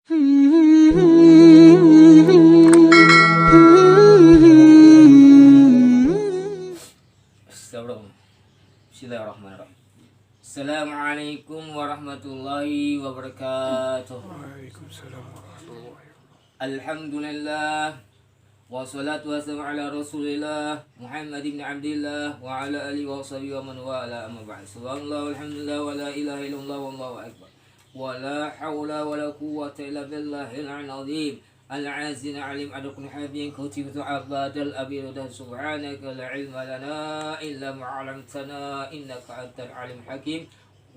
Bismillahirrahmanirrahim. Assalamualaikum warahmatullahi wabarakatuh. Waalaikumsalam warahmatullahi wabarakatuh. Alhamdulillah wassalatu wassalamu ala Rasulillah Muhammad ibn Abdillah wa ala alihi wa sahbihi wa man wala amma ba'd. Subhanallah walhamdulillah wa la ilaha illallah wallahu akbar. Wa la hawla wa la quwwata illa billahil azim. Al-azin alim adukun habin kutibu abadal abidah subhanaka la ilma lana illa ma 'allamtana innaka antal alim hakim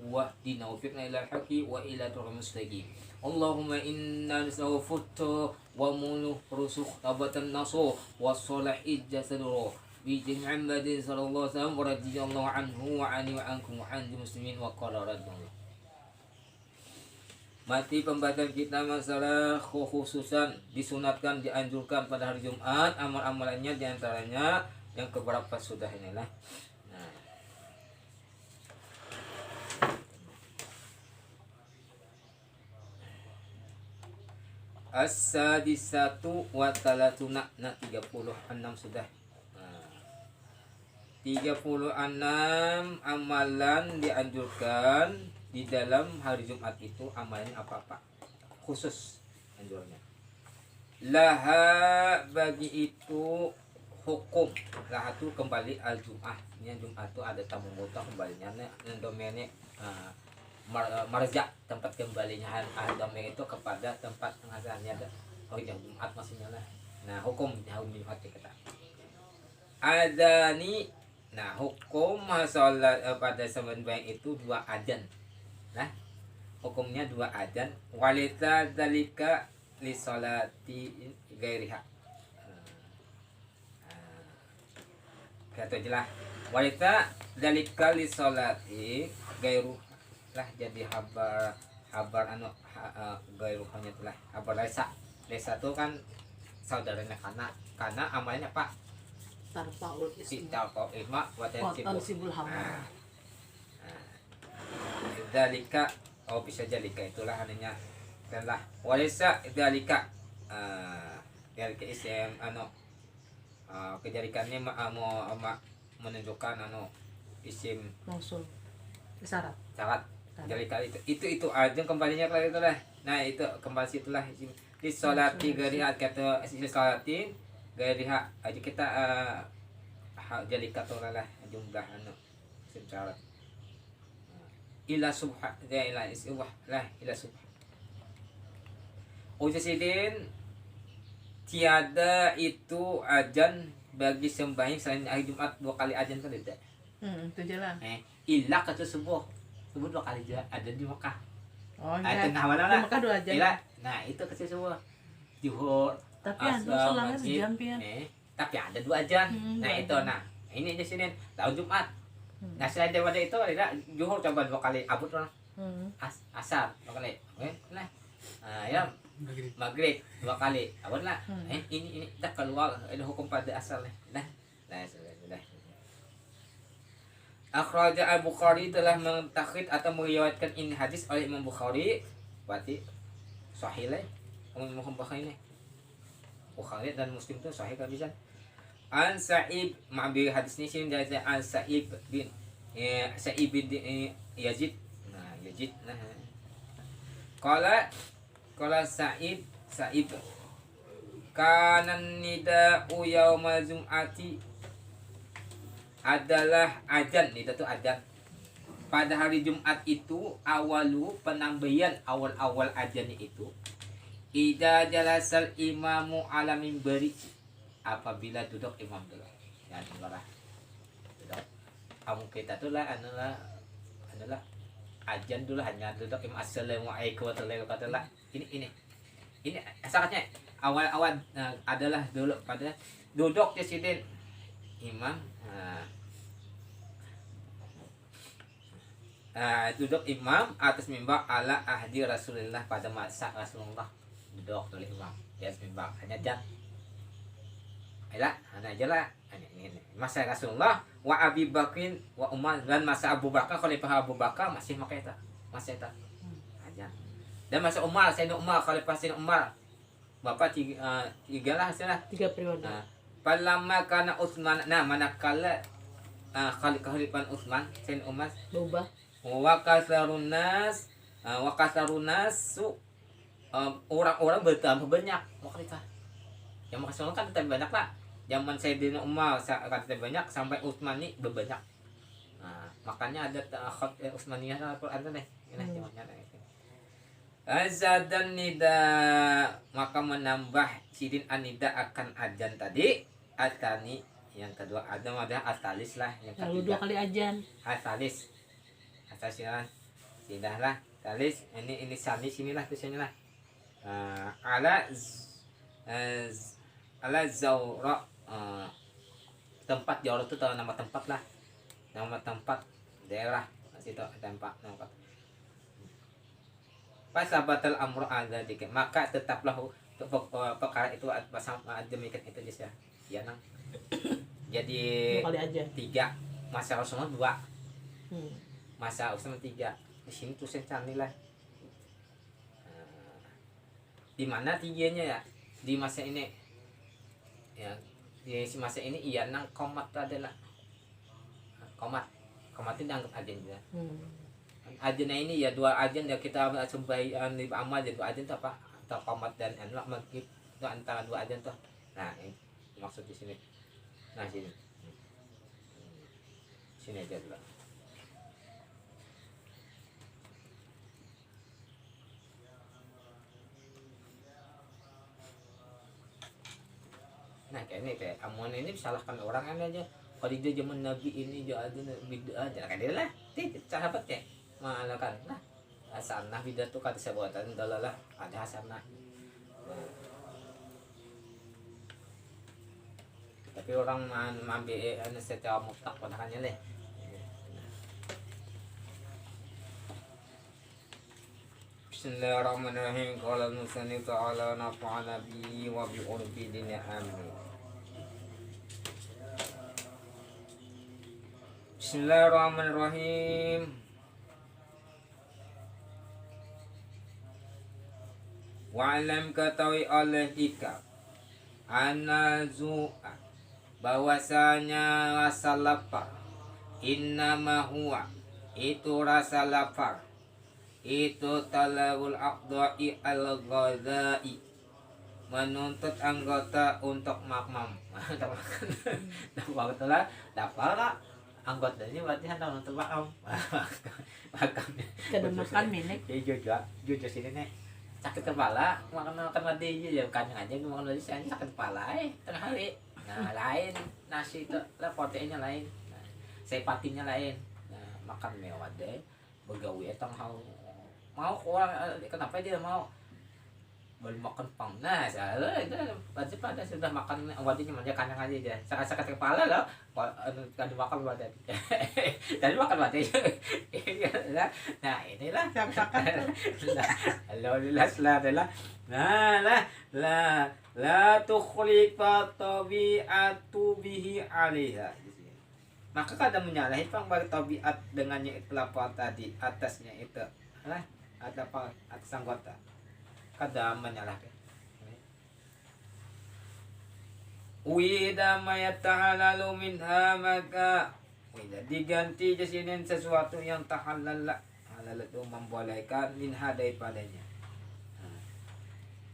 wahdina wa fiqna ila al-haqi wa ila tariqil mustaqim. Allahumma inna nas'aluka wa munu rusukh tabatan nasu wa salahi jasaduru bi Muhammadin sallallahu alaihi wasallam wa radhiyallahu anhu wa ani wa ankum wa anil muslimin wa qala radhiyallahu. Mati pembahasan kita masalah khususan disunatkan, dianjurkan pada hari Jumat. Amal-amalannya diantaranya yang keberapa sudah inilah. Nah, as-sadisatu wa talatuna, 36 sudah. Nah, 36 amalan dianjurkan di dalam hari Jumat itu. Amalannya apa-apa khusus anjurannya. Laha bagi itu hukum. Laha itu kembali al Jum'ah. Ini Jumat itu ada tamu muta kembalinya domennya marja, tempat kembalinya domen itu kepada tempat penghasilannya ada. Oh ya, Jumat maksudnya lah. Nah, hukum Jumat kita ada nih. Nah, hukum salat pada sembahyang itu 2 adzan. Nah, hukumnya 2 adzan. Walita dalika li sholati gairiha. Kata jelas. Walita dalika li sholati gairu lah, jadi habar anu gairu hanya telah habar Laisa. Laisa itu kan saudaranya karena amalnya apa? Tarfaul isma. Tarfaul isma wa tansibul habar. Dalika, oh bisa jalika itulah adanya. Kanlah walisa dalika dalika isim anu kejadikannya menunjukkan anu isim Mausul syarat dalika itu aja kembalinya ke itu lah. Nah, itu kembali situlah isim di sholati gariha, kata isim sholati gariha aja kita jalika tolah jumlah anu isim syarat ila subha ya ila iswah lah ila subha. Ujasidin tiada itu ajan bagi sembahyang selain hari Jumat 2 kali ajan kan tidak? Itu jelas. Ila kata subuh 2 kali ajan di Mekah. Oh iya. Tengah mana lah? Di Mekah 2 ajan. Ila, nah itu kasih subuh. Zuhur. Tapi ada selangnya sejam pian. Tapi ada 2 ajan. Nah itu nah. Ini aja Senin, tahun Jumat. Nah, selain daripada itu ada Zuhur coba 2 kali abut lah. Asar 2 kali. Nah. Ya Maghrib 2 kali abut lah. Ini dah keluar ada hukum pada asalnya. Nah sudah. Akhraja Al-Bukhari telah mentakhid atau meriwayatkan ini hadis oleh Imam Bukhari. Berarti sahih lah. Imam Bukhari ini. Bukhari dan Muslim itu sahih kan bisa. An Sa'ib ma'bir hadis ini sini dari An Sa'ib bin Sa'ib bin Yazid. Nah, Yazid. Nah. Qala Sa'ib kanan nida'u yaumal jum'ati adalah ajan. Nida itu ajan pada hari Jumat itu. Awalu penambahan awal ajannya itu idza jalasal imamu ala minbari, apabila duduk imam dulu. Ya, dengarlah. Duduk. Kamu kita tuh lah adalah ajan dulu hanya duduk imam. Assalamualaikum warahmatullahi wabarakatuh. Ini syaratnya awal adalah dulu pada duduk Presiden imam. Duduk imam atas mimbar ala ahdi Rasulullah, pada masa Rasulullah duduk oleh imam di atas mimbar. Hanya jam hanya aja lah ini masa Rasulullah wa Abi Bakrin wa Umar, dan masa Abu Bakar, Khalifah Abu Bakar masih pakai itu masih itu aja. Dan masa Umar, Sayyidina Umar, Khalifah Sayyidina Umar. Bapak tiga lah hasilnya. 3 periode. Nah, palama kana Utsman, nah manakala Khalifah Utsman, Sayyidina Umar, Berubah. wa kasarunas orang-orang bertambah banyak. Khalifah. Yang makasih kan tetap banyak lah. Zaman Sayyidina Umar tetap banyak sampai Utsman ini berbanyak. Nah, makanya ada Utsmaniyah Al-Qur'an tuh nih. Ini zamannya itu. Azadan nida, maka menambah sidin anida akan ajan tadi. Atani yang kedua ada atalis lah yang Lalu ketiga. 2 kali ajan. Atalis. Atasilan. Sudah lah. Talis ini salis inilah tulisannya lah. Ala Zawra, tempat Zawra itu tahu nama tempat lah, nama tempat daerah situ tempat tempat. Pas sabatal amru ada dikit maka tetaplah perkara itu sama demikian itu aja ya nang. Jadi 2 kali ajan. 3 masa Rasulullah 2 masa Rasulullah 3 di sini tulisan cani lah. Di mana tiganya ya di masa ini ya di masa ini iya nang komat adalah komat itu dianggap ajan juga. Ajan ini ya 2 ajan ya kita sembahyang di amal jadi 2 ajan tuh apa atau komat dan anak maghrib itu antara 2 ajan tuh. Nah ini maksud di sini. Nah sini aja dulu. Nah kayak ini kayak amun ini salahkan orang aja. Kalau dia zaman Nabi ini dia ada bid'ah aja kayak dia lah. Sahabat ya malakan nah hasanah bid'ah tuh kata sebuatan dalalah ada hasanah. Nah. Tapi orang ambil secara mutlak padakannya leh. Bismillahirrahmanirrahim. Qala al-musannif ta'ala nafa'ana bihi wa bi urfi dinil amin. Bismillahirrahmanirrahim. Wa'alam katawi oleh ika anazu'a bahwasanya rasa lapar innama huwa itu rasa lapar itu talabul aqda'i al-ghadai menuntut anggota untuk makmam. Lapar lah anggotanya berarti hendak untuk makmam. Makamnya Kada makan minik. Jujur sini nih sakit kepala makan mati aja ya kanyang aja makan lagi sakit kepala tengah hari. Nah lain nasi itu lah proteinnya lain, nah, sepatinya lain. Nah makan mewah deh begawi etang mau orang kenapa dia mau baru makan pang. Nah saya itu wajib ada sudah makan wajibnya manja kanyang aja dia sakit kepala loh kan dimakan badan tadi makan badan. Nah inilah alhamdulillah la tukhlifa tabi'atu bihi 'alaiha. Maka kada menyalahi pang bagi tabiat dengannya itu lapar tadi atasnya itu lah ada apa atas anggota kada menyalahkan. Wida mayatahalalu minha maka wida diganti jasinin sesuatu yang tahallal halal itu membolehkan minha daripadanya.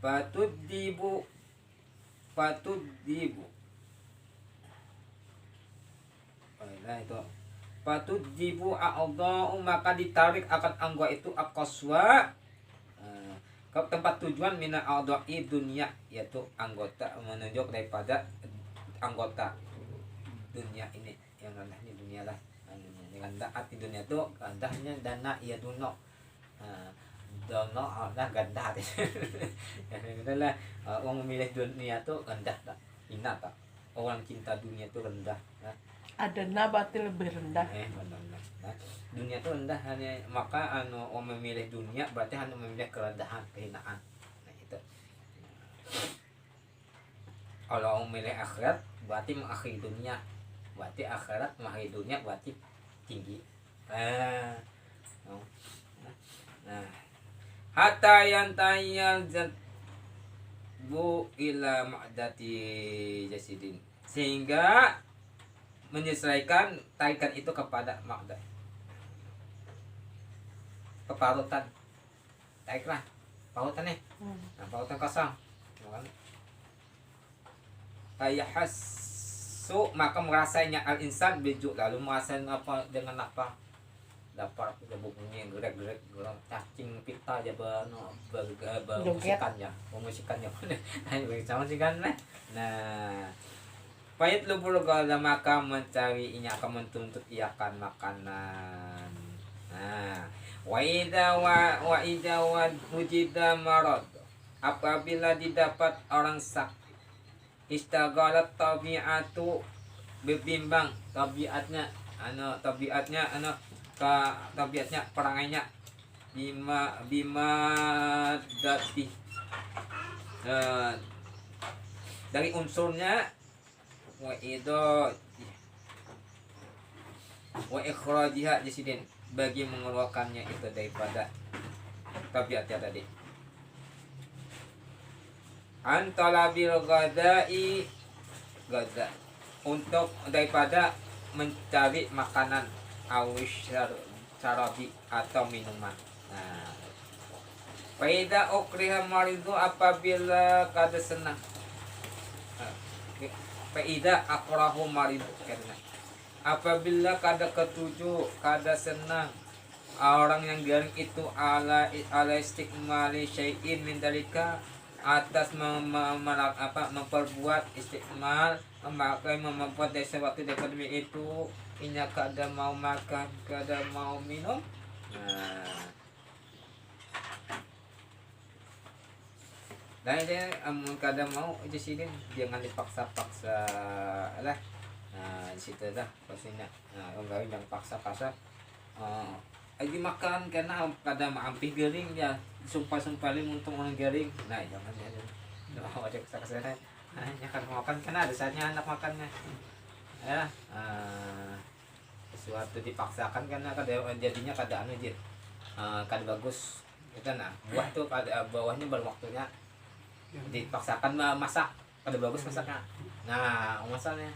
Patut dibu nah itu patut dibu a'udha'u maka ditarik akan anggota itu akoswa ke tempat tujuan mina a'udha'i dunia yaitu anggota menunjuk daripada anggota dunia ini yang rendahnya dunia lah yang rendah hati dunia itu rendahnya dana ya duno dono lah ganda itulah orang memilih dunia itu rendah tak hina tak orang cinta dunia itu rendah nah. Adana berarti lebih rendah. Benar. Nah, dunia itu rendah hanya maka orang memilih dunia berarti hanya memilih kerendahan kehinaan. Nah itu. Kalau orang memilih akhirat berarti mengakhiri dunia. Berarti akhirat mengakhiri dunia berarti tinggi. Nah. hatta yantayal bu ila ma'dati jasidin, sehingga menyesuaikan tarikan itu kepada ma'dah, keparutan. Tariklah parutan nih. Nah, parutan kosong. Ayahassu, maka merasanya al insan biju, lalu merasakan apa dengan apa, dapat bunyi gerak-gerak cacing pita aja memusikannya sama sih kan. Nah pahit lubur gala, maka mencari ini akan menuntut ia akan makanan. Nah wa idza wujida marad, apabila didapat orang sakit, istaghalat tabiatu, berbimbang tabiatnya tabiatnya perangainya bima dati, dari unsurnya wa ikhrajiha jasidin, bagi mengeluarkannya itu daripada tabiatnya tadi. Antalabil ghadai, untuk daripada mencari makanan, awish sarabi, atau minuman. Nah, faida ukriha maridu, apabila kada senang, faida akrahu maridu, karena apabila kada ketujuh, kada senang orang yang garing itu ala istikmali syai'in min dalika, atas memperbuat istiqmal, membuat dari sesuatu daripada itu, inya kada mau makan, kada mau minum. Nah, dan dia kada mau aja sih, jangan dipaksa-paksa lah. Nah di situ dah pastinya. Nah orang jangan paksa-paksa lagi makan karena kada maampih garing ya, sumpah-sumpahin untuk orang garing. Nah jangan mau ada kesana, hanya kan makan karena ada saatnya anak makannya ya. Sesuatu dipaksakan karena kada jadinya kada anu aja, kada bagus kita. Nah buah tuh kada bawahnya baru waktunya dipaksakan masak, kada bagus masaknya. Nah masalahnya,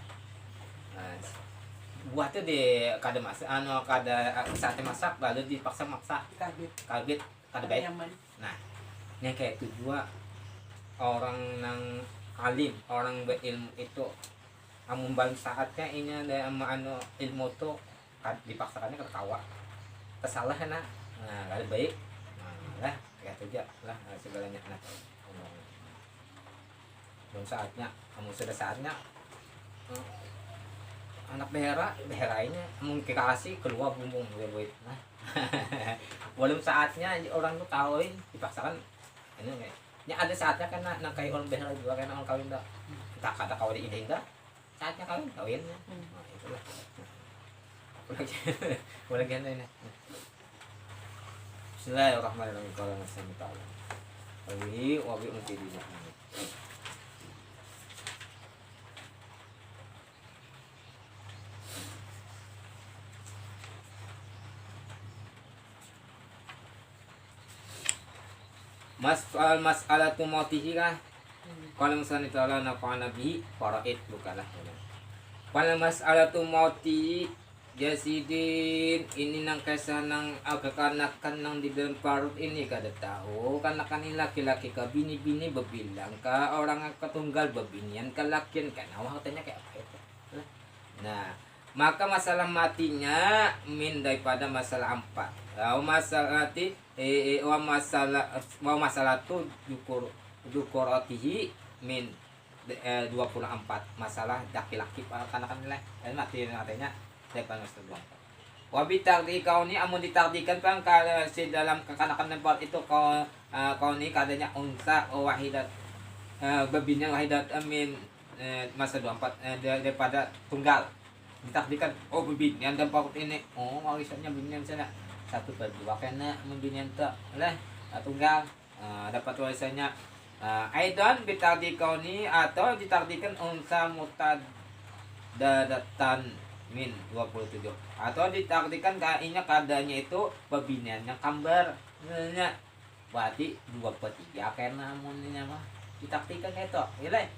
nah, buah tuh di kada masak, kada saatnya masak lalu dipaksa maksa kalbit kada baik. Nah ini kayak itu juga orang nang alim, orang berilmu itu amun balik saatnya ini ada ilmu tuh dipaksakannya ketawa kesalah nah kada baik. Nah lah kayak itu aja lah segalanya. Nah belum saatnya, kamu sudah saatnya anak behera ini mungkin kasih keluar bumbung buat. Nah belum saatnya orang tuh kawin dipaksakan ini ya, ada saatnya kan nak kayak orang behera juga kan orang kawin dah, tak kata kawin ini dah saatnya kawinnya. Nah itulah boleh ganda ini. Bismillahirrahmanirrahim. Kalau masih tahu lagi wabi untuk diri. Mas'alatu mautihi kah? Kalau misalnya ta'ala nafa'ana bihi faraid bukalah. Kalau mas'alatu mauti jasidin, ini nang kesanang kekanakan nang di dalam parut ini kada tahu kanakan laki-laki ka bini-bini bebilang ka orang ketunggal bebinian ka lakian kan awak tanya kayak apa itu. Nah maka masalah matinya min daripada masalah empat. Masalah masalah tu dukuratihi min 24 masalah laki-laki kanakan nilai mati artinya daripada masalah 24. Wabi tardi kau ni amun ditardikan pang kalau si dalam kekanakan tempat itu kau ni kadanya unsa wahidat bebinya wahidat amin masa 24 daripada tunggal ditakdikan bebin yang tempat ini warisannya binian sana 1/2 kena membinian tak lah tunggal dapat warisannya. Aidan bitardi kauni, atau ditardikan unsa mutad dadatan min 27, atau ditardikan kainya kadanya itu bebinian yang kambar nya berarti 2/3 karena amunnya mah ditaktikan itu ilai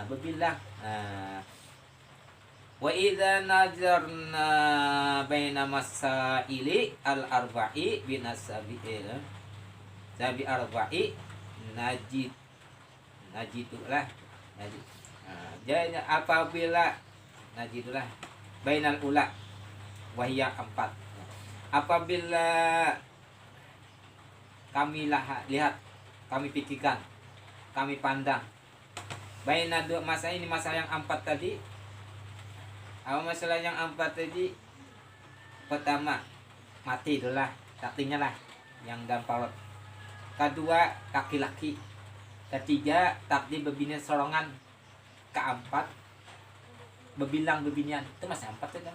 berbilang wa idza najarna baina masaili al arba'i binasabi sabi arba'i najid najidullah najid jadi apabila najidullah bainal ula wahya 4 apabila kami lihat kami pikirkan kami pandang baina dua masalah ini masalah yang 4 tadi apa masalah yang 4 tadi pertama mati itulah takdirnya lah yang gampang kedua laki-laki ketiga takdir berbina sorongan keempat berbilang berbinian itu masih 4 tuh kan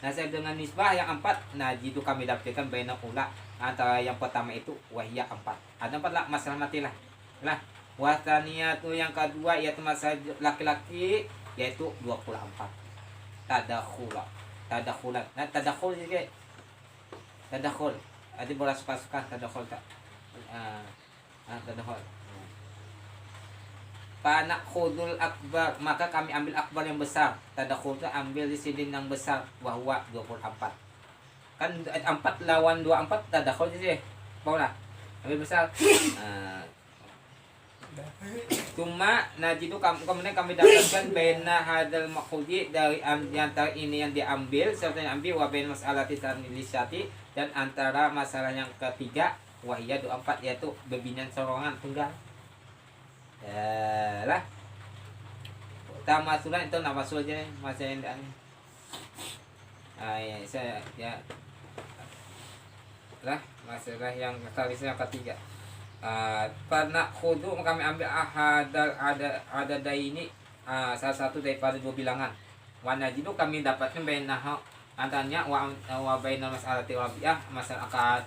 nah saya dengan nisbah yang 4 nah itu kami dapatkan baina ula antara yang pertama itu wahya 4 ada 4 lah masalah mati lah wasania tuh yang kedua yaitu masalah laki-laki yaitu 24 tadakhulan nah tadakhul juga tadakhul ada bola suka-suka tadakhul tak tadakhul Panak khudul akbar maka kami ambil akbar yang besar tadakhul itu ambil di sini yang besar wahwa 24 kan 4 lawan 24 tadakhul sih mau lah ambil besar cuma itu kemudian kami dapatkan bena hadal makhudi dari antara ini yang diambil serta yang ambil wabain masalah tisanilisiati dan antara masalah yang ketiga wahya 24 yaitu bebinan sorongan tunggal ya lah utama sulan itu nama sul aja masa yang ya saya ya lah masalah yang ketiga pernah khudu kami ambil ada ini salah satu daripada 2 bilangan warna jidu kami dapatkan bainaha antaranya wa bainal mas'alati rabi'ah masalah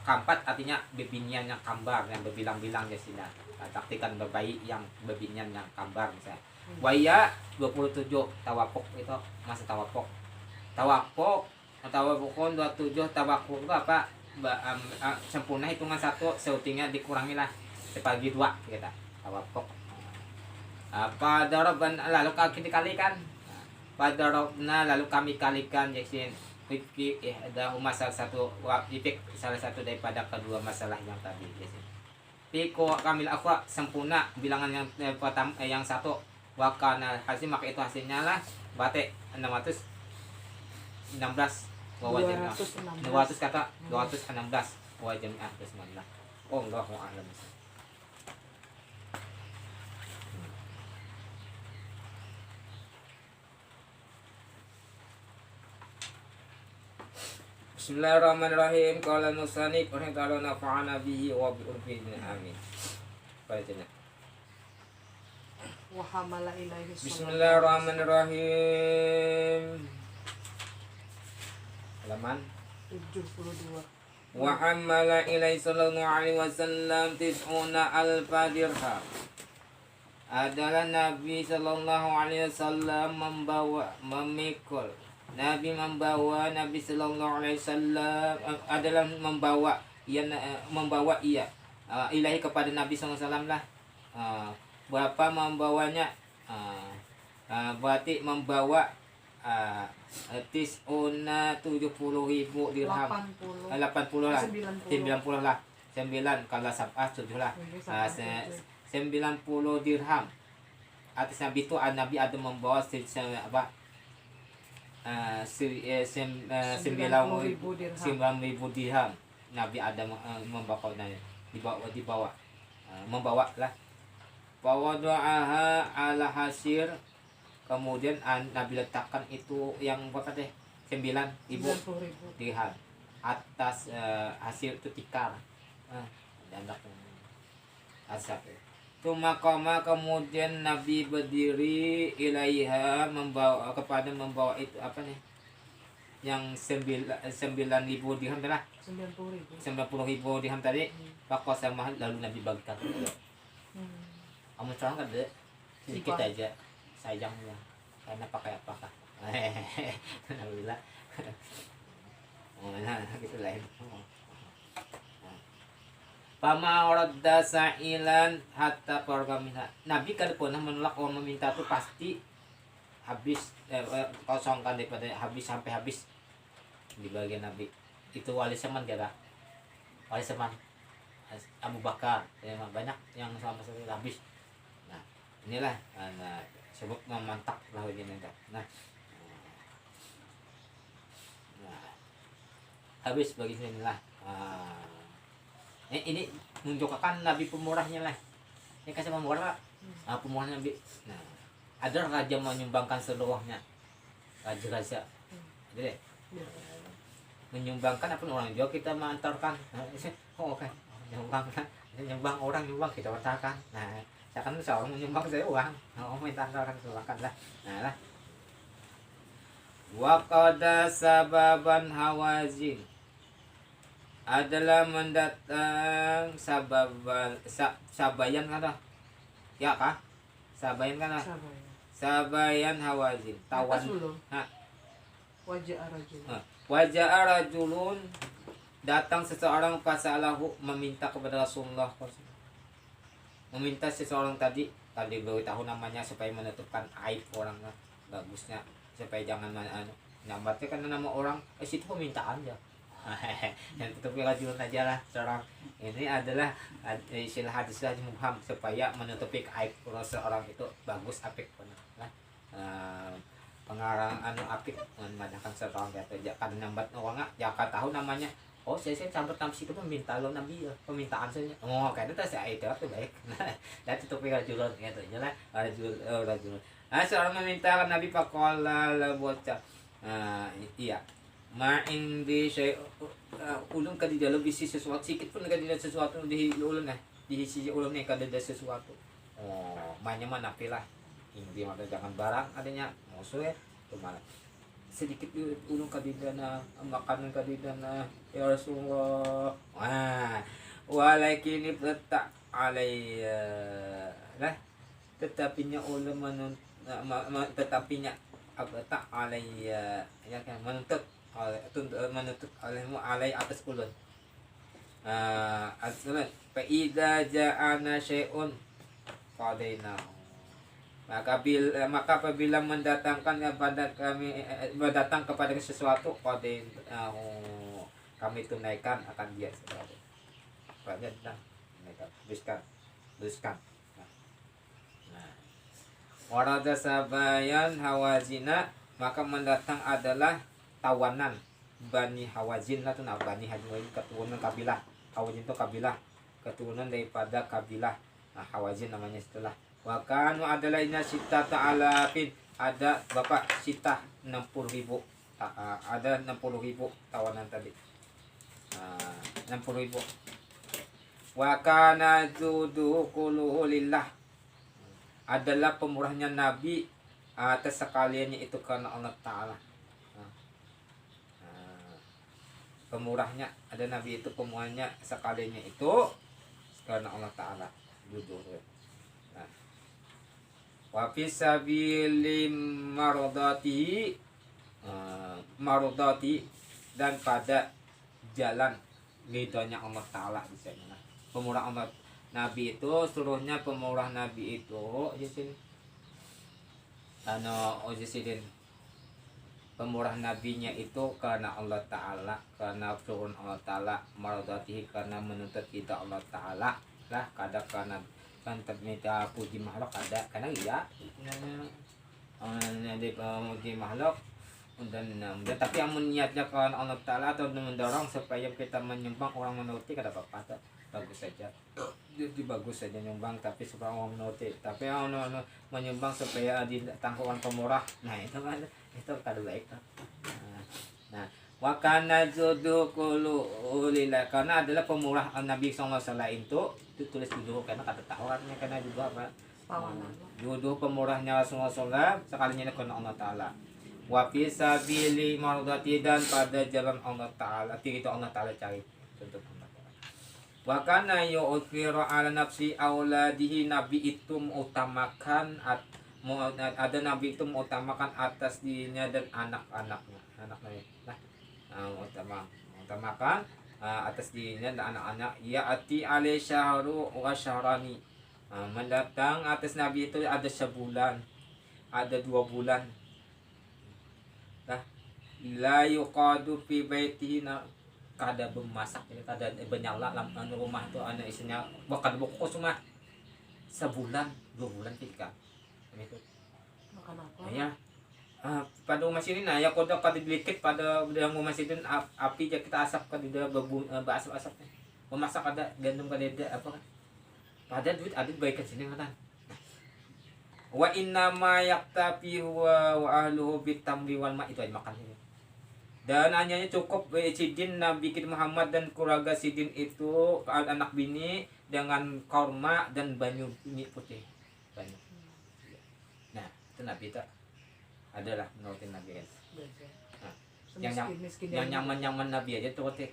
keempat artinya bebinian yang kambar yang berbilang-bilang di sini taktikan berbaik yang bebinian yang kambar misalnya waya 27 tawapok itu masa tawapok 27 tawapok itu apa sempurna hitungan 1 seutingnya dikurangi lah dibagi 2 kita tawapok pada roban lalu kami dikalikan pada robna lalu kami kalikan yakin fikih ada masalah salah satu daripada kedua masalah yang tadi yakin Piko kamil akwa sempurna bilangan yang pertama yang 1 wakana hasil maka itu hasilnya lah bate 616 200 kata 216 wajib bismillah oh enggak mau alam Bismillahirrahmanirrahim. Qala nusanif wa ta'ala nafa'ana bihi wa bi urfihi amin. Bacanya. Wa hamala ilaihi Bismillahirrahmanirrahim. Halaman 72. Wa hamala ilaihi sallallahu alaihi wasallam tis'una alfa dirham. Adalah Nabi sallallahu alaihi wasallam memikul Nabi sallallahu alaihi wasallam adalah membawa ia ilahi kepada Nabi sallallahu alaihi wasallam lah berapa membawanya berarti membawa tis'una 70.000 dirham 80 lah 90 lah 9 kalau sab'ah 7 lah 90 dirham atas Nabi itu Nabi ada membawa apa 9.000 dirham Nabi ada membawanya dibawa membawa lah bahwa doaha ala hasir kemudian Nabi letakkan itu yang berapa deh 9.000 dirham atas hasil itu tikar dandak asap Tumakoma kemudian Nabi berdiri ilaiha membawa itu apa nih yang 9.000 dirham lah 90.000 dirham tadi pakos sama lalu Nabi bagikan kamu curang kan deh sedikit aja sayangnya karena pakai apakah alhamdulillah gitu lain Pama radda sa'ilan hatta fargamina. Nabi kan pernah menolak orang meminta itu pasti habis kosongkan daripada habis sampai habis di bagian Nabi. Itu wali zaman kira. Wali zaman Abu Bakar ya, banyak yang selama sekali habis. Nah, inilah sebab memantap lah begini. Nah, habis bagi inilah. Ini menunjukkan Nabi pemurahnya lah. Ini kasih pemurah, pemurah Nabi. Nah, ada raja menyumbangkan seluruhnya. Raja-raja, jadi menyumbangkan apa orang juga kita mengantarkan. Oh, oke, nyumbang orang nyumbang kita antarkan. Nah, seakan seorang menyumbang saya uang, minta antarkan sumbangkan lah. Nah lah. Wa qada sababan hawazin adalah mendatang sabayan kan ya kah sabayan kan Sabay. sabayan hawazin tawan Sulong. ha Wajah arajul. wajah rajulun datang seseorang fasalahu meminta kepada Rasulullah meminta seseorang tadi beritahu namanya supaya menutupkan aib orangnya bagusnya supaya jangan nyambatnya karena nama orang situ permintaan ya. Dan tutupi rajulun aja lah seorang ini adalah istilah hadis lagi mubham supaya menutupi aib seorang itu bagus apik lah pengarang apik memandangkan seorang kata karena nyambat orang jangan tahu namanya oh saya sampai tam situ meminta lo nabi permintaan saya kayaknya tas saya itu baik dan tutupi rajulun gitu aja lah rajulun seorang meminta nabi pakola la bocah iya main di saya ulun ka di dalam isi sesuatu sedikit pun ka di dalam sesuatu di ulun di isi ulun ka ada sesuatu mainnya mana pilah ini mana jangan barang adanya musuh ya kemana sedikit ulun ka di dana makanan ka di dana ya Rasulullah walakin letak alaiya lah tetapinya ulun tetapinya apa tak alaiya ya kan menuntut olehmu alai atas ulun aslan fa idza ja'ana syai'un qadainahu maka apabila mendatangkan kepada kami mendatang kepada sesuatu qadainahu kami tunaikan akan dia sesuatu banyak dah tunaikan teruskan warada sabayan hawazina maka mendatang adalah tawanan Bani Hawazin lah tuh Bani Hawazin keturunan kabilah Hawazin itu kabilah keturunan daripada kabilah Hawazin namanya setelah wakanu adalah ina sita ta'alafin ada bapak sita 60.000 ada 60.000 tawanan tadi 60.000 wakana judu kuluhu lillah adalah pemurahnya Nabi atas sekaliannya itu karena Allah Ta'ala pemurahnya ada Nabi itu pemurahnya sekalinya itu karena Allah Ta'ala jujur wa fi sabili marodati dan pada jalan ridhonya Allah Ta'ala misalnya pemurah Allah Nabi itu seluruhnya pemurah Nabi itu di sini pemurah nabinya itu karena Allah Ta'ala karena turun Allah Ta'ala maradatihi karena menuntut kita Allah Ta'ala lah kadang karena kan terminta puji makhluk ada karena iya di puji makhluk dan tapi yang meniatnya karena Allah Ta'ala atau mendorong supaya kita menyumbang orang menuruti kada apa-apa bagus saja jadi bagus saja nyumbang tapi supaya orang menuruti tapi orang menyumbang supaya ditangkukan pemurah nah itu kan itu kada baik nah wakana judu kulu lillah karena adalah pemurah Nabi SAW itu tulis dulu karena kada tahu artinya karena juga apa judu pemurahnya Rasulullah SAW sekalinya karena Allah Ta'ala wa fi sabili mardati dan pada jalan Allah Ta'ala itu Allah Ta'ala cari untuk Allah Ta'ala wa kana yu'thiru ala nafsi auladihi Nabi itu mengutamakan ada Nabi itu mengutamakan atas dirinya dan anak-anaknya nah utamakan atas dirinya dan anak-anak, ya'ati alai syahru wa syahrani, mendatang atas Nabi itu ada sebulan, ada 2 bulan. Nah, la yuqadu fi baitihi, kada bermasak, kada bernyala lampu rumah itu anak isinya bakal bokos cuma sebulan 2 bulan ketika itu Makan apa? ya. Pada rumah sini nah ya kodak pada delikit pada yang rumah sini api aja kita asap kan tidak berasap-asapnya memasak ada gandum kada ada apa kan pada duit ada baik ke sini kan. Wa inna ma yaktafi wa ahluhu bitamri wal ma, itu aja makan ini. Dan hanya cukup sidin Nabi kita Muhammad dan keluarga sidin itu anak bini dengan korma dan banyu ini putih banyu. Nah itu Nabi tak adalah menurutin Nabi kan. Nah, yang nyaman Nabi aja tuh teh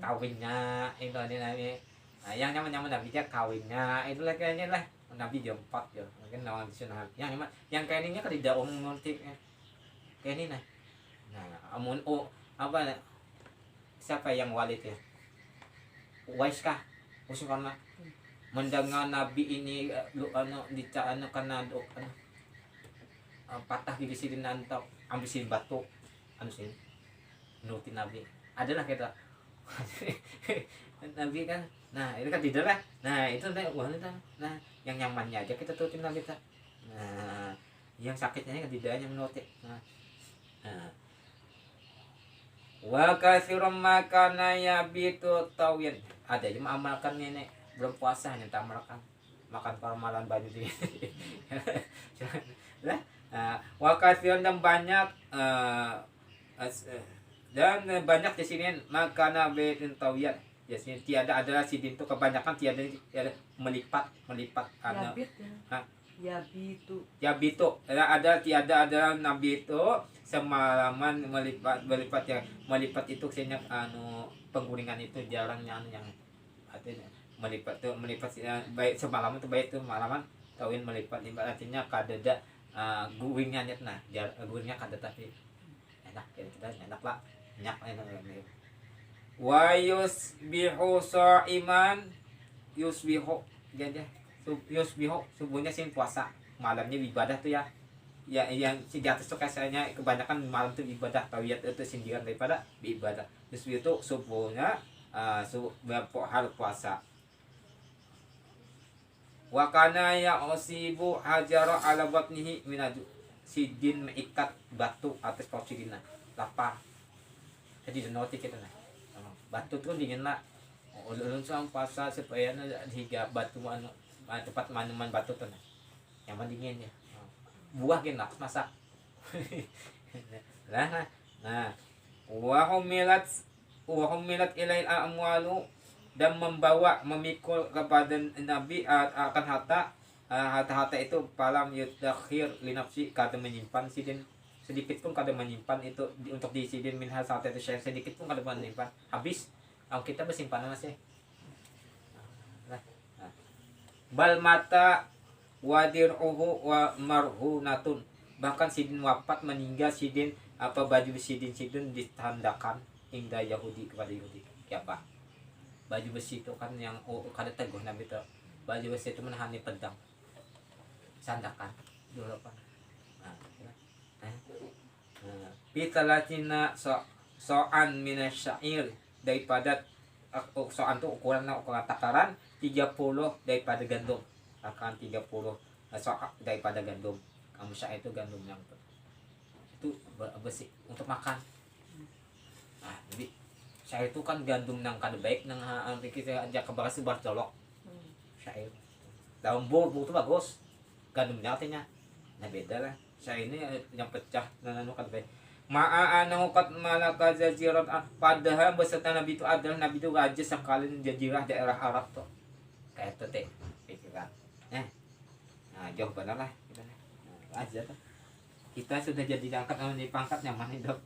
kawinnya itu ada Nabi. Nah, yang nyaman Nabi aja kawinnya itu lah kayaknya lah Nabi jam 4 ya mungkin lawan sunah yang kayak ininya kan tidak umum kayak ini nah. Nah, amun apa siapa yang walid ya? Uwais kah? Usul karena mendengar Nabi ini karena patah gigi sidin nanti ambil sidin batu sini nurutin Nabi adalah kita Nabi kan. Nah itu kan tidak lah. Nah itu wanita. Nah yang nyamannya aja kita turutin Nabi tak. Nah yang sakitnya kan tidak hanya menurutin. Nah wa katsiran makana yabitu tawiyan, ada aja mengamalkan nenek belum puasa hanya tak amalkan makan parmalan baju sih. Lah wa katsiran dan banyak dan banyak di sini makana yabitu tawiyan, biasanya tiada adalah sidin itu kebanyakan tiada melipat yabitu tiada ada Nabi itu semalaman melipat yang melipat itu kayaknya penggulingan itu jarangnya yang artinya melipat baik semalaman itu baik itu malaman kawin melipat artinya kadada guwingnya nah guwingnya kada tapi enak kita enak lah enak wa yusbihu sha'iman yusbihu jadi yusbihu subuhnya sih puasa malamnya ibadah tuh ya yang si di atas tuh kasarnya kebanyakan malam tuh ibadah tawiyat itu sindiran daripada ibadah terus itu subuhnya hal puasa. Wa kana ya usibu hajara ala batnihi minaju, sidin mengikat batu atas perut sidina lapar jadi denoti kita nah batu tuh dingin lah ulun sama puasa supaya higa batu tempat manuman batu tuh nah yang dingin ya buah genak masak. Nah wa humilat ilail amwalu, dan memikul kepada Nabi akan harta itu palam yudakhir linafsi, kada menyimpan sidin sedikit pun kada menyimpan itu untuk disidin min harta itu sedikit pun kada menyimpan habis kita bersimpan masih. Bal mata wadir'uhu wa marhunatun, bahkan sidin wafat meninggal sidin baju sidin ditandakan hingga Yahudi kepada Yahudi. Ya Pak, baju besi itu kan yang kada teguh Nabi itu baju besi itu menahani pedang sandakan dulu apa pitalatina so'an minasyair, daripada so'an itu ukuran takaran 30 daripada gandum, akan 30 daripada gandum. Kamu syair itu gandum yang itu besi untuk makan. Nah, jadi syair itu kan gandum yang kada baik nang kita aja kebaras sebar colok. Syair. Daun bol itu bagus. Gandumnya artinya. Nah beda lah. Syair ini yang pecah dan kada baik. Ma'a anahu qad malaka jazirat, padahal beserta Nabi itu adalah Nabi itu raja sekali jazirah daerah Arab tuh. Kayak itu teh pikiran. Nah, jauh benar lah kita aja tuh. Kita sudah jadi diangkat di pangkat nyaman hidup.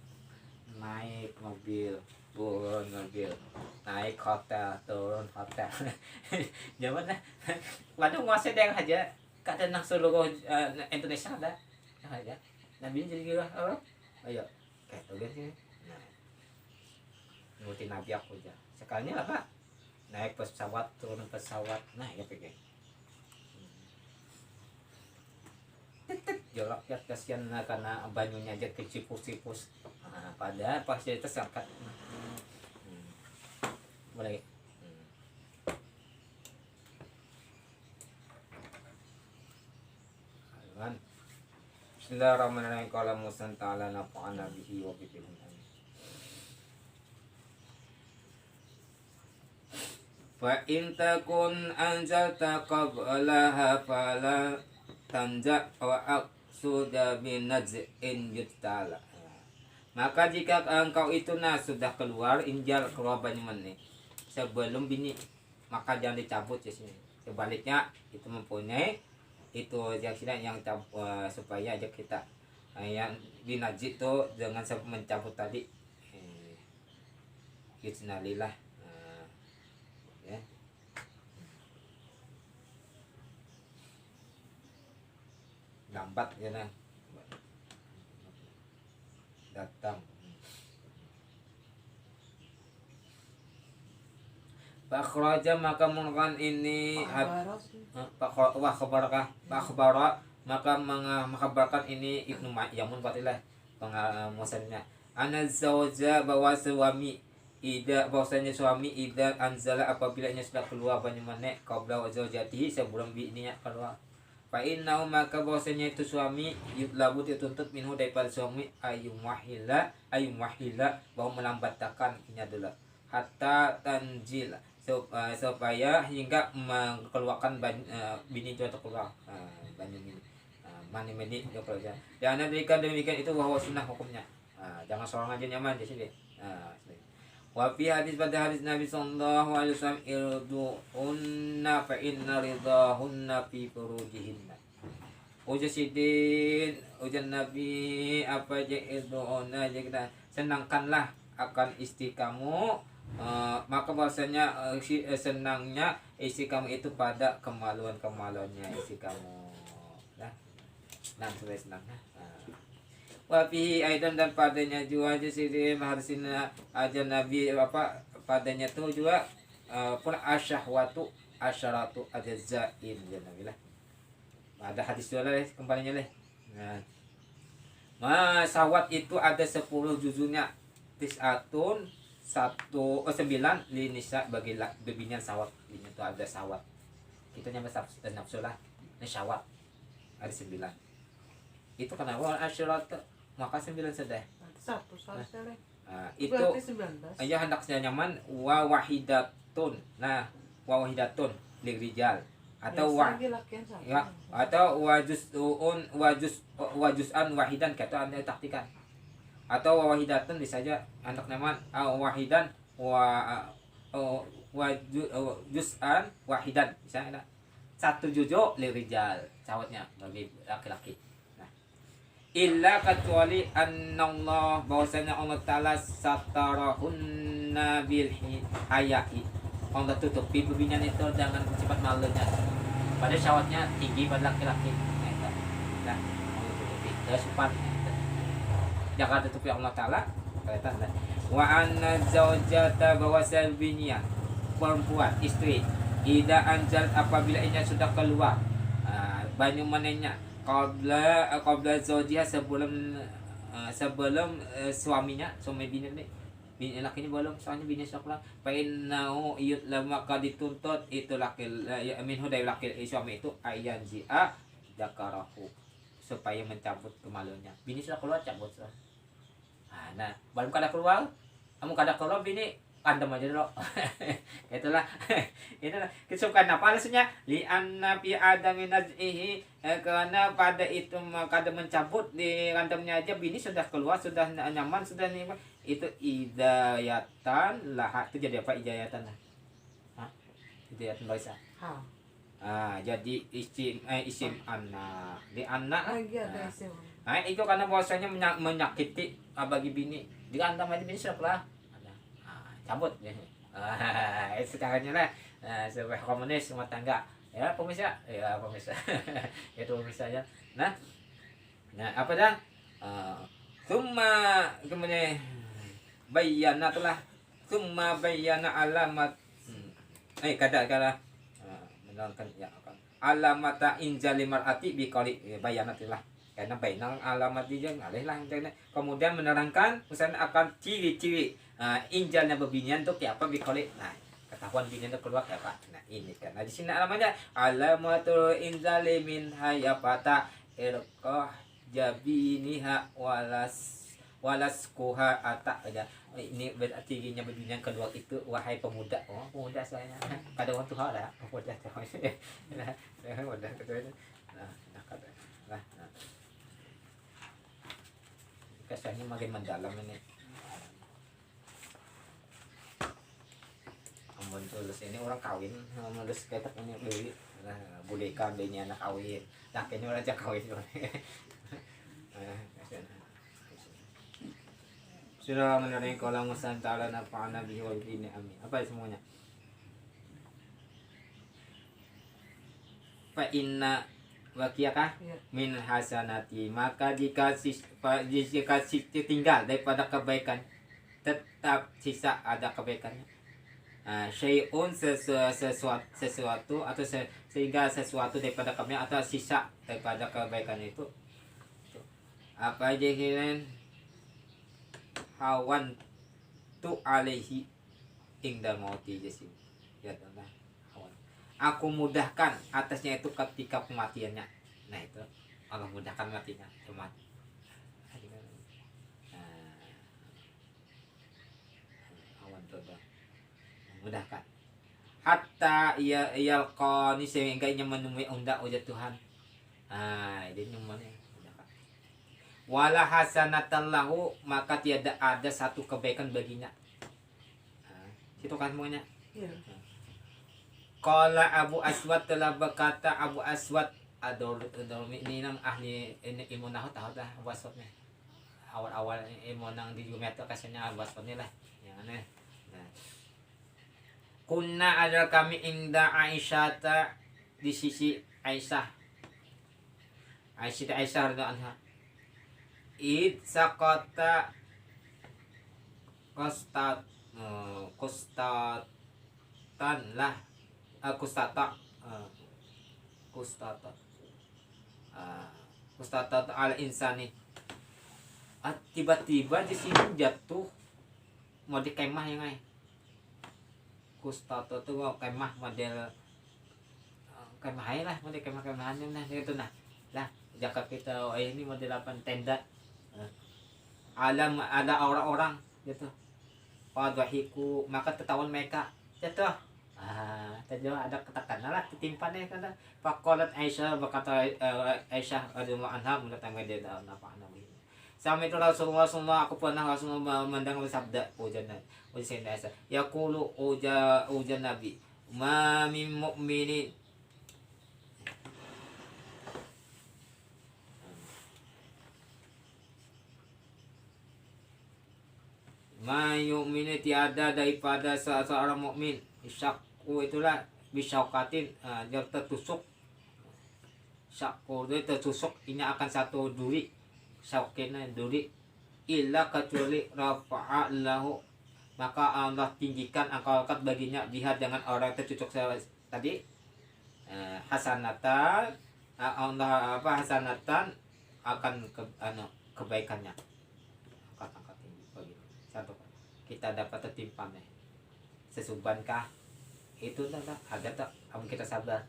Naik mobil, turun mobil, naik hotel, turun hotel. Zaman waduh nguasai daerah aja. Kata nang seluruh Indonesia ada. Aja. Nabi jadi gila Arab. Ayo, kayak tuh kan sini. Nah. Nurutin Nabi aku aja. sekalinya apa naik pesawat turun pesawat nah ya pikir jolak ya kasihan nah, karena banyunya aja kecipus-cipus nah, padahal fasilitas angkat boleh kan Bismillahirrahmanirrahim qala Musa ta'ala nafa'ana bihi wa bihi fa in takun anzalta qablaha fala tanja wa aqsuda bin naj'in yutala. Maka jika engkau itu sudah keluar injal keluar Banyumanik sebelum bini maka jangan dicabut ya sini. Sebaliknya itu mempunyai itu yang supaya aja kita yang binajit itu jangan mencabut tadi bismillah ya lambat ya nah datang Fakhraja maka mengeluarkan ini Fakhbara maka mengkabarkan ini Ibnu Yamun Fatilah pengamusannya ana zauja bahwa suami bahwasanya suami ida anzala apabila nya sudah keluar Banyumanik qabla zaujatihi sebelum bininya keluar fa innahu maka bahwasanya itu suami yutlabu dituntut minhu daripada suami ayum wahila bahwa melambatkan ini adalah hatta tanjil supaya hingga mengeluarkan bini itu atau keluar banyu ini mani meni itu keluar dan demikian itu bahwa sunnah hukumnya jangan seorang aja nyaman di sini wa fi hadis pada hadis Nabi sallallahu alaihi wasallam irduhunna fa inna ridahunna fi furujihinna ujan Nabi apa aja irduhunna aja kita senangkanlah akan istri kamu maka bahasanya senangnya istri kamu itu pada kemaluannya istri kamu nah sudah senang wafihi aidan dan padanya juga aja sih harusnya aja Nabi apa padanya tuh juga pun asyahwatu asyaratu aja zain ya Nabi lah ada hadis juga lah kembalinya lah nah sawat itu ada 10 juzulnya tis'atun 9 linisa bagi bebinya sawat ini tuh ada sawat kita nyampe nafsu lah ini sawat ada 9 itu kenapa asyarat maka 9 sudah Satu soalnya. itu aja hendaknya nyaman wa wahidatun nah wa wahidatun lirijal atau wajuzan wahidan kata anda taktikan atau wahidatun bisa saja anak nyaman wahidan juz'an wahidan bisa ada satu juzu lirijal cawatnya bagi laki-laki nah illa kecuali annallah bahwasanya Allah taala satarahunna bil hayai Allah tutupi bibinyan itu dengan sifat malunya pada syahwatnya tinggi pada laki-laki nah Allah tutupi kesupan jangan tutupi Allah Ta'ala kelihatan wa anna zaujata bahwasanya biniya perempuan istri ida anjal apabila inya sudah keluar Banyumaneknya qabla zaujiha sebelum suaminya suami bini lakinya belum soalnya bini sudah keluar fa innahu maka dituntut itu laki minhu dari laki suami itu ayanzi'a zakarahu supaya mencabut kemaluannya bini sudah keluar cabut nah belum kada keluar kamu kada keluar bini kandam aja dulu itulah kesukaan apa alasannya li anna fi adami naz'ihi karena pada itu kada mencabut di kandamnya aja bini sudah keluar sudah nyaman sudah nikmat itu idayatan lah itu jadi apa idayatan idayatan bahasa jadi isim anak di anak itu karena bahwasanya menyakiti bagi bini diantam aja bini sudah keluar cabut ya sekarangnya lah sebuah komunis rumah tangga ya pemirsa itu pemirsa nah apa dah kemudian bayana telah summa bayyana alamat kada menerangkan ya akan alamata injali mar'ati biqali bayanatilah karena bainal alamat dijang alihlah kemudian menerangkan misalnya akan ciri-ciri injalnya bebinian tuh kayak apa biqali. Nah, ketahuan binian itu keluar kayak apa. Nah, ini kan. Nah, di sini alamatnya alamatul injali min hayafata irqah jabiniha walas kuha atak aja. Ini berarti ginya yang kedua itu wahai pemuda. Oh, pemuda saya. Kada orang tua lah, pemuda saya. Nah, pemuda itu. Nah, kada. Nah. Kesannya makin mendalam ini. Ampun tulus ini orang kawin, tulus ketek ini beli. Nah, budeka belinya anak kawin. Lakinya orang aja kawin. Sudah menerima kolam musan ta'ala nafa'ana bihi wa bini amin. Apa semuanya? Fa inna wakiyakah min hasanati, maka jika tinggal daripada kebaikan tetap sisa ada kebaikannya. Syai'un sesuatu atau sehingga sesuatu daripada kebaikan atau sisa daripada kebaikan itu apa aja hilang hawan tu alaihi ingdal mauti jasim ya Allah hawan aku mudahkan atasnya itu ketika kematiannya. Nah itu Allah mudahkan matinya mati. Hawan tu mudahkan hatta yalqani sehingga ia menemui unda wajah Tuhan. Dia nyumannya wala hasanatan lahu, maka tiada ada satu kebaikan baginya. Situ kan semuanya. Iya. Qala Abu Aswad, telah berkata Abu Aswad ini nang ahli ini ilmu nahwu tahu dah Abu Aswadnya. Awal-awal ilmu nang di Jumeto kasihnya Abu Aswad ni lah. Yang aneh. Nah. Kunna ada kami inda Aisyah di sisi Aisyah. Aisyah radhiyallahu anha. Sakota kostatan lah kustata al insani. Tiba-tiba di sini jatuh mau di kemah yang ai. Kustata tuh kemah model kemah lah, model kemah-kemahannya nah gitu nah. Lah Jakarta kita ini model apa tenda. Alam ada orang-orang gitu. Wadhahiku, maka tertawan mereka jatuh. Tadi ada ketakan lah ketimpannya kata. Faqalat Aisyah, berkata Aisyah radhiyallahu anha mendatangkan dia dalam apa nabi. Sampai itu Rasulullah sallallahu, aku pernah Rasulullah mendengar sabda ujan Aisyah. Yaqulu ujan Nabi, ma min mu'minin ma yu'minu, tiada daripada seorang mukmin isyaku itulah bisyaukatin dia tertusuk syakku dia tertusuk ini akan satu duri syaukinnya duri illa kecuali rafa'a lahu, maka Allah tinggikan angkat baginya biha dengan orang tertusuk tadi hasanatan Allah apa hasanatan akan kebaikannya angkat tinggi begitu. Satu kita dapat tertimpannya sesubankah itu dah ada tak kamu kita sabar.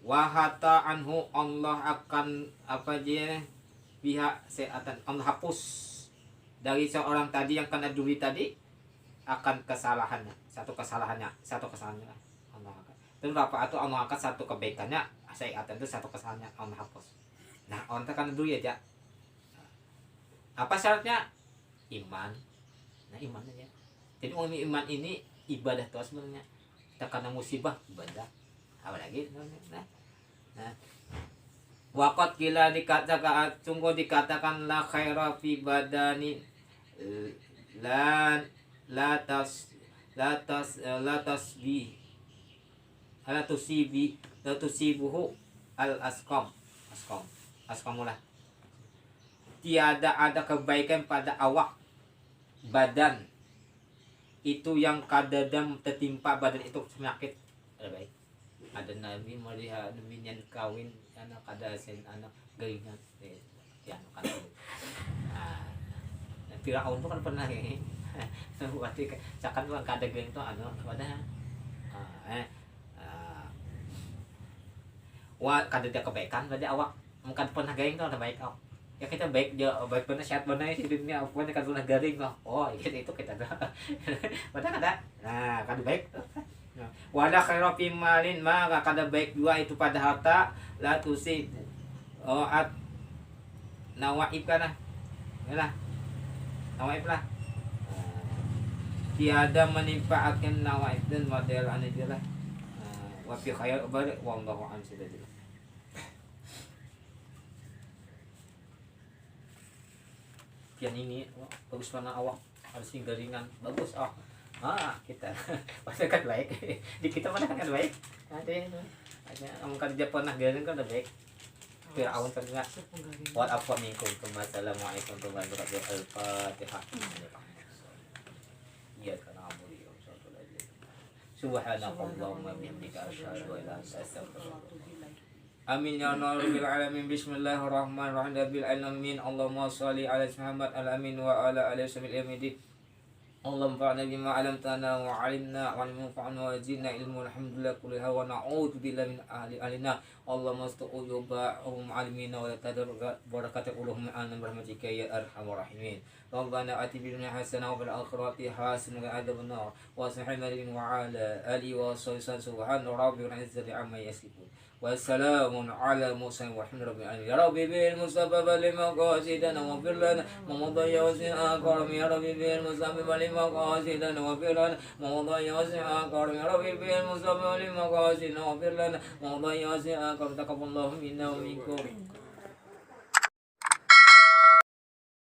Wahata anhu, Allah akan apa dia pihak seatan Allah hapus dari seorang tadi yang kena duri tadi akan kesalahannya satu kesalahannya Allah akan terus apa itu Allah akan satu kebaikannya seatan itu satu kesalahannya Allah hapus. Nah orang kena duri aja apa syaratnya iman. Nah iman aja. Jadi orang iman ini ibadah tuh sebenarnya. Terkena musibah ibadah. Apalagi nah. Waqat kila dikatakan sungguh dikatakan la khaira fi badani la tusibuhu al askamulah. Tiada ada kebaikan pada awak badan itu yang kadang tertimpa badan itu penyakit ada baik ada nabi melihat nabi yang kawin anak ada sen anak geringan ya kan nah Firaun tuh kan pernah ini berarti cakan tuh kada gering tuh anu pada wah kada dia kebaikan berarti awak mungkin pernah gering tuh ada baik awak ya kita baik dia baik benar sehat benar di dunia apa kan pernah garing loh oh itu kita dah pada kada nah kada baik wala khairu fi malin maka kada baik dua itu pada harta la tusib oh at nawaib kana lah nawaib lah tiada manfaatkan nawaib dan model anu lah wa fi khair barik wallahu a'lam bishawab. Yang ini bagus mana awak harus garingan bagus kita pasti kan baik di kita mana kan baik ada angkat dia pernah garing kan udah baik Firaun kan enggak buat apa minggu assalamualaikum warahmatullahi wabarakatuh al-fatihah iya karena abu ya subhanallahumma bihamdika asyhadu an la ilaha illa anta astaghfiruka amin ya rabbil alamin bismillahirrahmanirrahim rabbil alamin Allahumma shalli ala Muhammad al-amin wa ala alihi wasallam Allahumma fa'alna bima 'allamtana wa 'allimna wa 'allimna wa zidna ilman alhamdulillah kulli wa na'udzu billahi min alina Allahumma astu'uba alimina wa la tadur barakatuh ulum an rahmatika ya arhamar rahimin Rabbana ati bil dunya hasanah wa fil akhirati hasanah wa adzaban nar wa sallallahu wa ala alihi wa sahbihi subhana rabbika rabbil izzati amma yasifun wassalamun ala mursalin walhamdulillahi rabbil alamin ya rabbi bil mustafa bal maqasidana wa fir lana mamadaya wasi'a karam ya rabbi bil mustafa bal maqasidana wa fir lana mamadaya wasi'a karam ya rabbi bil mustafa bal maqasidana wa fir lana mamadaya wasi'a karam taqabbalallahu minna wa minkum